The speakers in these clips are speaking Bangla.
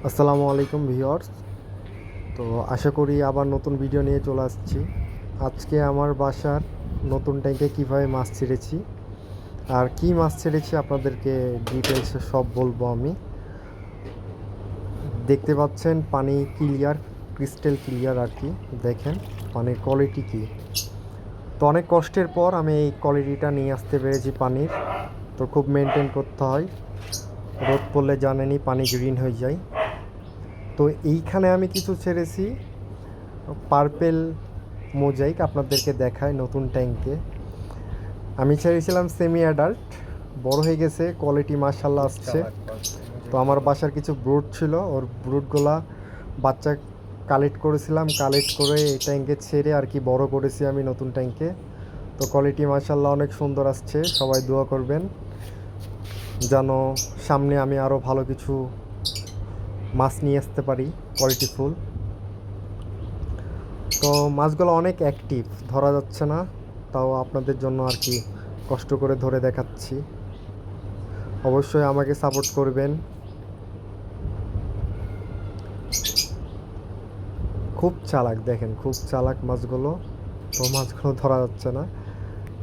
আসসালামু আলাইকুম ভিউয়ার্স। তো আশা করি আবার নতুন ভিডিও নিয়ে চলে আসছি। আজকে আমার বাসার নতুন ট্যাঙ্কে কীভাবে মাছ ছেড়েছি আর কি মাছ ছেড়েছি আপনাদেরকে ডিটেলসে সব বলবো আমি। দেখতে পাচ্ছেন পানি ক্লিয়ার, ক্রিস্টাল ক্লিয়ার আর কি। দেখেন পানির কোয়ালিটি কী। তো অনেক কষ্টের পর আমি এই কোয়ালিটিটা নিয়ে আসতে পেরেছি পানির। তো খুব মেনটেন করতে হয়, রোদ পড়লে জানেনই পানি গ্রিন হয়ে যায়। তো এইখানে আমি কিছু ছেড়েছি পার্পেল মোজাইক, আপনাদেরকে দেখায় নতুন ট্যাঙ্কে। আমি ছেড়েছিলাম সেমি অ্যাডাল্ট, বড় হয়ে গেছে, কোয়ালিটি মাশাল্লাহ আসছে। তো আমার বাসার কিছু ব্রুড ছিল, ওর ব্রুডগুলা বাচ্চা কালেক্ট করেছিলাম, কালেক্ট করে এই ট্যাঙ্কে ছেড়ে আর কি বড় করেছি আমি নতুন ট্যাঙ্কে। তো কোয়ালিটি মাশাল্লাহ অনেক সুন্দর আসছে। সবাই দোয়া করবেন যেন সামনে আমি আরও ভালো কিছু মাছ নিয়ে আসতে পারি কোয়ালিটিফুল। তো মাছগুলো অনেক অ্যাক্টিভ, ধরা যাচ্ছে না, তাও আপনাদের জন্য আর কি কষ্ট করে ধরে দেখাচ্ছি। অবশ্যই আমাকে সাপোর্ট করবেন। খুব চালাক, দেখেন খুব চালাক মাছগুলো। তো মাছগুলো ধরা যাচ্ছে না।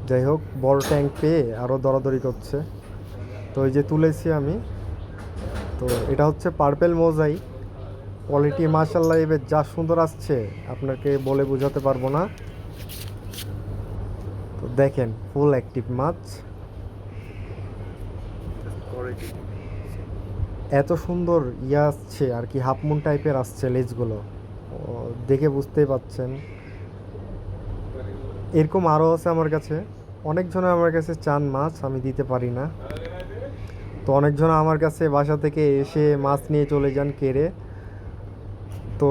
যাই হোক, বড় ট্যাঙ্ক পেয়ে আরও দরাদরি করছে। তো এই যে তুলেছি আমি। তো এটা হচ্ছে পার্পেল মোজাইক। কোয়ালিটি মাশাল্লাহ এবার যা সুন্দর আসছে আপনাকে বলে বোঝাতে পারবো না। তো দেখেন ফুল অ্যাক্টিভ মাছ, এত সুন্দর আসছে আর কি, হাফ মুন টাইপের আসছে লেজগুলো, দেখে বুঝতেই পাচ্ছেন। এরকম আরও আছে আমার কাছে। অনেকজনে আমার কাছে চান মাছ, আমি দিতে পারি না। তো অনেকজন আমার কাছে বাসা থেকে এসে মাছ নিয়ে চলে যান কেড়ে। তো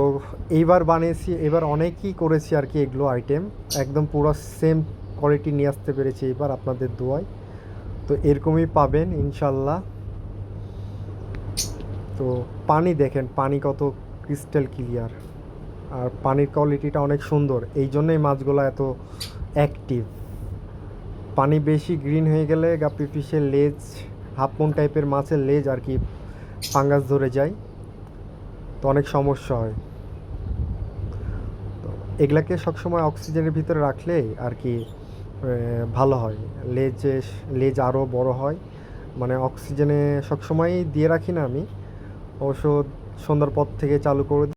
এইবার বানিয়েছি, এবার অনেকই করেছি আর কি এগুলো আইটেম, একদম পুরো সেম কোয়ালিটি নিয়ে আসতে পেরেছি এবার আপনাদের দোয়ায়। তো এরকমই পাবেন ইনশাল্লাহ। তো পানি দেখেন, পানি কত ক্রিস্টাল ক্লিয়ার, আর পানির কোয়ালিটিটা অনেক সুন্দর, এই জন্যই মাছগুলো এত অ্যাক্টিভ। পানি বেশি গ্রিন হয়ে গেলে গাপ্পি ফিশের লেজ, হাফ মুন টাইপের মাছের লেজ আর কি ফাঙ্গাস ধরে যায়, তো অনেক সমস্যা হয়। তো এগুলাকে সবসময় অক্সিজেনের ভিতরে রাখলে আর কি ভালো হয়, লেজ আরও বড় হয়। মানে অক্সিজেনে সবসময়ই দিয়ে রাখি না আমি, অবশ্য সন্ধ্যার পর থেকে চালু করে